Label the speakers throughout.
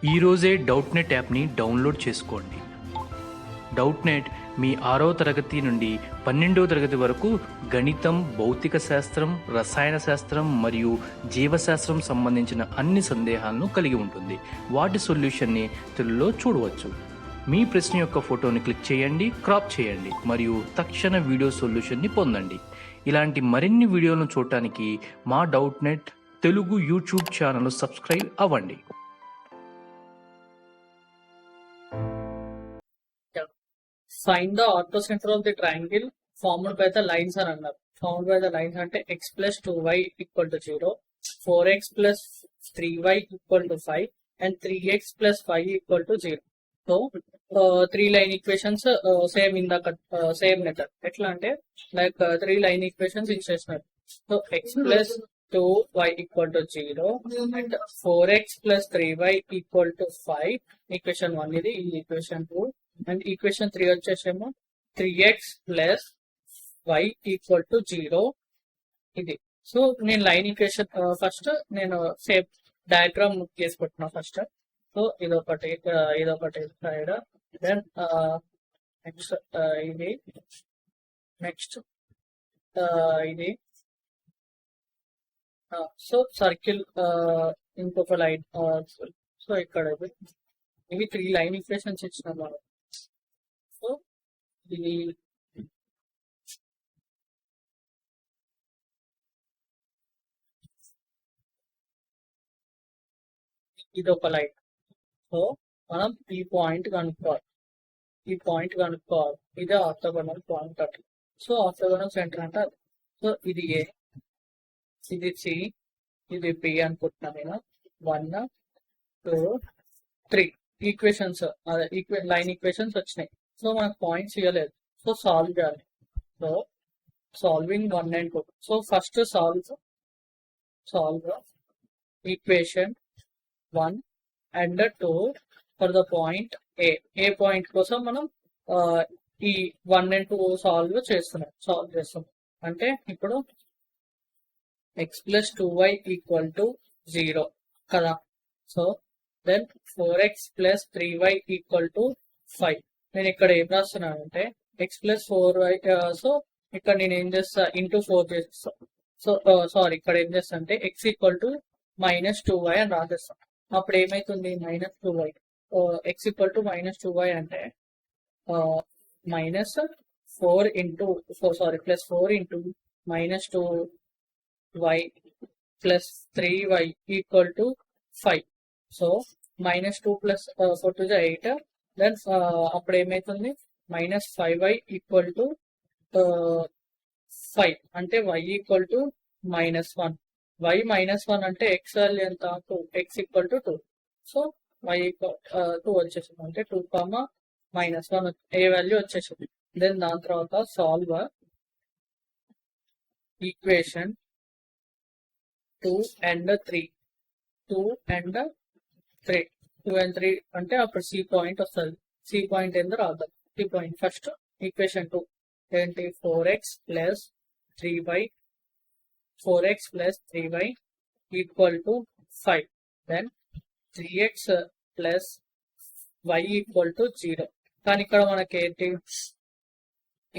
Speaker 1: ఈరోజే డౌట్నెట్ యాప్ని డౌన్లోడ్ చేసుకోండి. డౌట్నెట్ మీ 6వ తరగతి నుండి 12వ తరగతి వరకు గణితం, భౌతిక శాస్త్రం, రసాయన శాస్త్రం మరియు జీవశాస్త్రం సంబంధించిన అన్ని సందేహాలను కలిగి ఉంటుంది. వాటి సొల్యూషన్ని తెలుగులో చూడవచ్చు. మీ ప్రశ్న యొక్క ఫోటోని క్లిక్ చేయండి, క్రాప్ చేయండి మరియు తక్షణ వీడియో సొల్యూషన్ని పొందండి. ఇలాంటి మరిన్ని వీడియోలను చూడటానికి మా Doubtnut Telugu YouTube channel subscribe అవ్వండి.
Speaker 2: Find the orthocenter of the triangle formed by the lines అని అన్నారు. Formed by the lines అంటే x plus 2y equal to 0, 4x plus 3y equal to 5 and 3x plus 5 equal to 0. So, 3 line equations same in the same method. ఎట్లా అంటే like 3 line equations ఇచ్చేసినారు. So, x plus 2y equal to 0 and 4x plus 3y equal to 5. Equation 1 ఇది, ఈ equation 2. And equation 3 వచ్చేసేమో 3x plus y equal to 0 ఇది. So నేను line equation first నేను same diagram చేసుకుంటున్నా first. So ఇదొకటి side, then next ఇది, next ఇది. సో సర్కిల్ ఇంకొక లైన్. సో ఇక్కడ ఇవి 3 లైన్ ఈక్వేషన్స్ ఇచ్చినాం మనం. సో ఇది ఒక లైన్. సో మనం ఈ పాయింట్ కనుక్కోవాలి, ఇది ఆర్థోగోనల్ పాయింట్ అట్లా. సో ఆర్థోగోనల్ సెంటర్ అంటే అది. సో ఇది ఏ, ఇది సి, ఇది బి అనుకుంటున్నా నేను. 1 2 3 ఈక్వేషన్స్, లైన్ ఈక్వేషన్స్ వచ్చినాయి. సో మనకు పాయింట్స్ ఇవ్వలేదు, సో సాల్వ్ చేయాలి. So solving 1 and 2. So first solve equation 1 and 2 for the point A. A point కోసం మనం ఈ 1 and 2 సాల్వ్ చేస్తున్నాం. అంటే ఇప్పుడు x plus 2y equal to 0 కదా. So then 4x plus 3y equal to 5. నేను ఇక్కడ ఏం రాస్తున్నాను అంటే x plus 4y. సో ఇక్కడ నేను ఏం చేస్తా, ఇంటూ 4 చేస్తా. సో సారీ, ఇక్కడ ఏం చేస్తా అంటే x ఈక్వల్ టు -2y అని రాసేస్తాం. అప్పుడు ఏమైతుంది, -2y. x equal to -2y అంటే -4 into plus 4 into -2y plus 3y equal to 5. So -2 plus 4 to the 8. Then అప్పుడు ఏమైతుంది, -5y ఈక్వల్ టు 5 అంటే y ఈక్వల్ టు -1. y -1 అంటే x వాల్యూ ఎంత, 2. x equal to 2. So y equal 2 వచ్చేసింది, అంటే 2, -1 ఏ value వచ్చేసింది. Then దాని తర్వాత సాల్వ్ ఈక్వేషన్ 2 and 3. 2 and 3 అంటే అప్పుడు సి పాయింట్ వస్తుంది. సి పాయింట్ ఏందో రాద్దాం. సి పాయింట్ ఫస్ట్ ఈక్వేషన్ 2 ఏంటి, 4x plus 3y equal to 5. Then 3x plus y equal to 0. కానీ ఇక్కడ మనకి ఏంటి,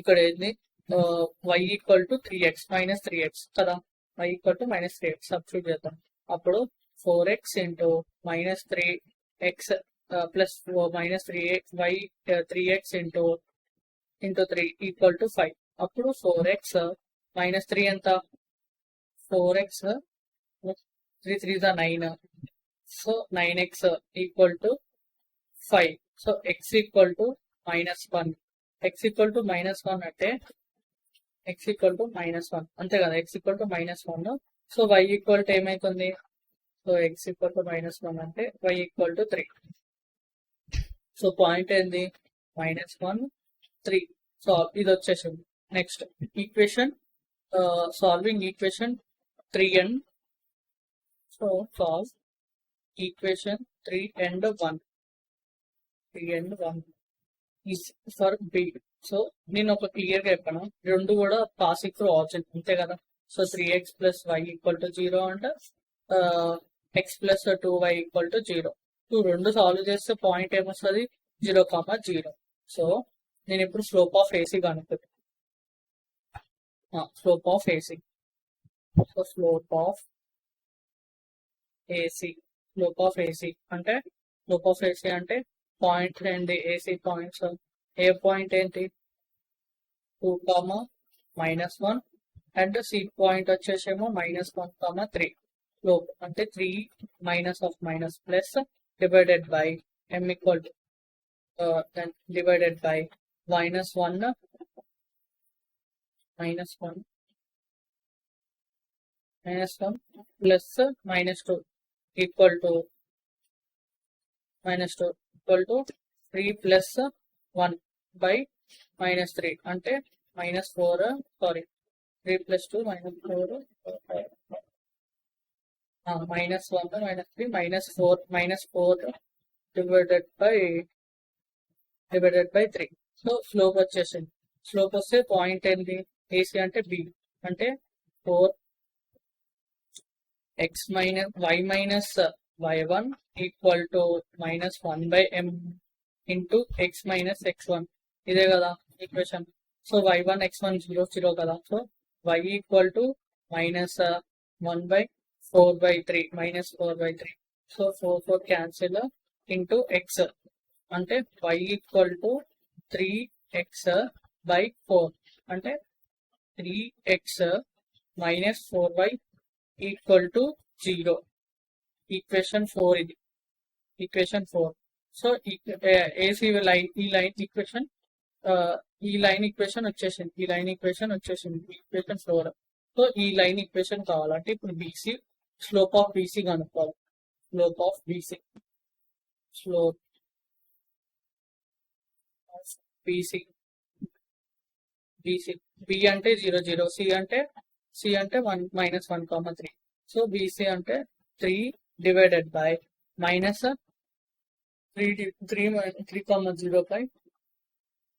Speaker 2: ఇక్కడ ఏంటి, y ఈక్వల్ టు 3x కదా. y equal to -3x substitute చేద్దాం. అప్పుడు 4x into -3x plus -3y 3x into 3 equal to 5. అప్పుడు 4x -3 ఎంత, 4x 3 3 9. So 9x equal to 5. So x equal to -1. x equal to -1 అంటే x equal to -1 అంతే కదా. x equal to -1. So y equal to ఏమైతుంది, so x equal to -1 అంటే y equal to 3. So point ఏంది, -1 3. So ఇది వచ్చేసింది. Next equation, solving equation 3 and. So solve equation 3 and 1 is for B. So నేను ఒక clear గా చెప్పాను, రెండు కూడా పాసింగ్ త్రూ ఆప్షన్ అంతే కదా. So 3x plus y equal to 0 and x plus 2y equal to 0. రెండు సాల్వ్ చేస్తే పాయింట్ ఏమొస్తుంది 0,0. సో నేను ఇప్పుడు స్లోప్ ఆఫ్ ఏసీ కనుక్కుంటాను. Slope of AC. So slope of AC. Slope of AC అంటే point ఏంటి? AC points. ఏ పాయింట్ ఏంటి? 2, -1 and C point వచ్చేసేమో -1, 3. స్లోప్ అంటే 3 minus of minus plus divided by m equal to divided by -1 plus -2 equal to 3 plus 1 by -3 అంటే -4 sorry 3 plus 2 -4 -1 -3 -4 divided by 3. So slope వచ్చేసింది. Slope వస్తే point ఏంటి? AC అంటే B అంటే 4x y minus y1 equal to -1 by m into x minus x1. ఇదే కదా equation. So y1 x1 0 0 కదా. So y equal to -1 by 4/3 -4/3. So 4 cancel into x అంటే y equal to 3x by 4 అంటే 3x minus 4y equal to 0. Equation 4 ఇది. Equation 4. So AC line ఈ line equation వచ్చేసింది. Equation 4. So ఈ line equation కావాలంటే ఇప్పుడు BC slope of BC కనుక్కోవాలి. Slope of BC. Slope of BC. B అంటే 0 0, C అంటే 1 -1, 3. సో బీసీ అంటే 3 డివైడెడ్ బై -3,0 బై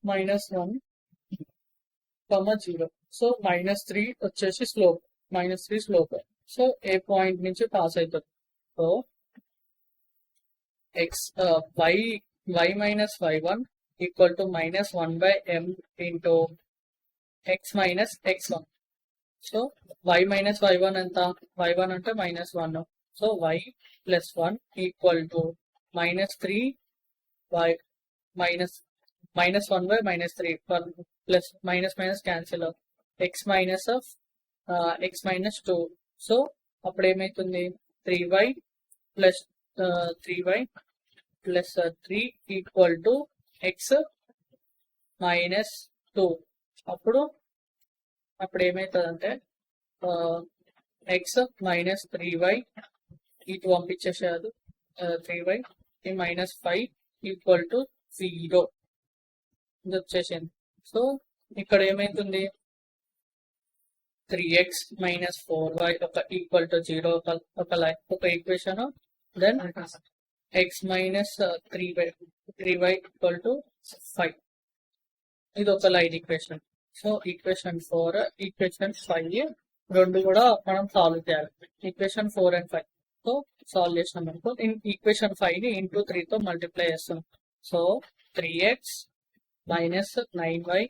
Speaker 2: -1,0. సో -3 వచ్చేసి స్లోప్. -3 స్లోప్. సో ఏ పాయింట్ నుంచి పాస్ అవుతుంది. So y minus y1 equal to -1 by m into x minus x1. So y minus y1 ఎంత? y1 అంటే -1. So y plus 1 equal to -3 y -1 by -3 plus minus cancel x minus 2. So అప్పుడు ఏమైతుంది? 3y plus 3 equal to x minus 2. అప్పుడు ఏమవుతుందంటే x minus 3y ఇటు పంపించేసేది 3y -5 equal to 0 ఇది వచ్చేసింది. So ఇక్కడ ఏమైతుంది? 3x minus 4y equal to 0 ఒక equation. Then x minus 3y equal to 5 ఇది ఒక line equation. So equation 4 equation 5 రెండు కూడా మనం సాల్వ్ చేయాలి. Equation 4 and 5. సో సాల్వ్ చేసినాం అనుకో ఈక్వేషన్ 5 ని ఇంటూ 3 తో మల్టిప్లై చేస్తాం. So 3x minus 9y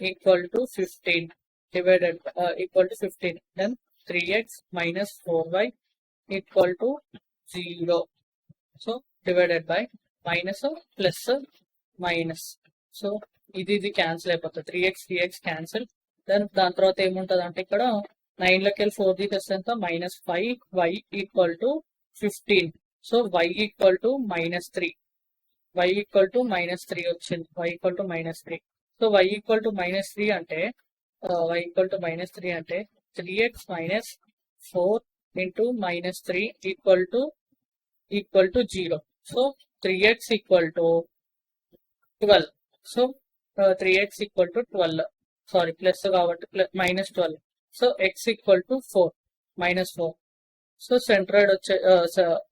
Speaker 2: equal to 15 divided equal to 15. Then 3x minus 4y equal to 0. So divided by minus plus minus. So ఇది క్యాన్సిల్ అయిపోతుంది. 3x cancel. దాని తర్వాత ఏముంటది అంటే ఇక్కడ 9 లోకి వెళ్ళి 4 తీసేస్తే ఎంత? -5y equal to 15. So y equal to -3. y equal to -3 వచ్చింది. y equal to -3. So y equal to -3 అంటే 3x minus 4 into -3 equal to 0. So 3x equal to 12. So 3x equal to 12 sorry plus కాబట్టి -12. So x equal to 4 -4. So centroid వచ్చే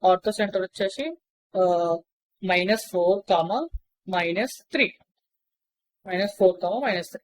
Speaker 2: ortho centre వచ్చేసి -4, -3. -4, -3.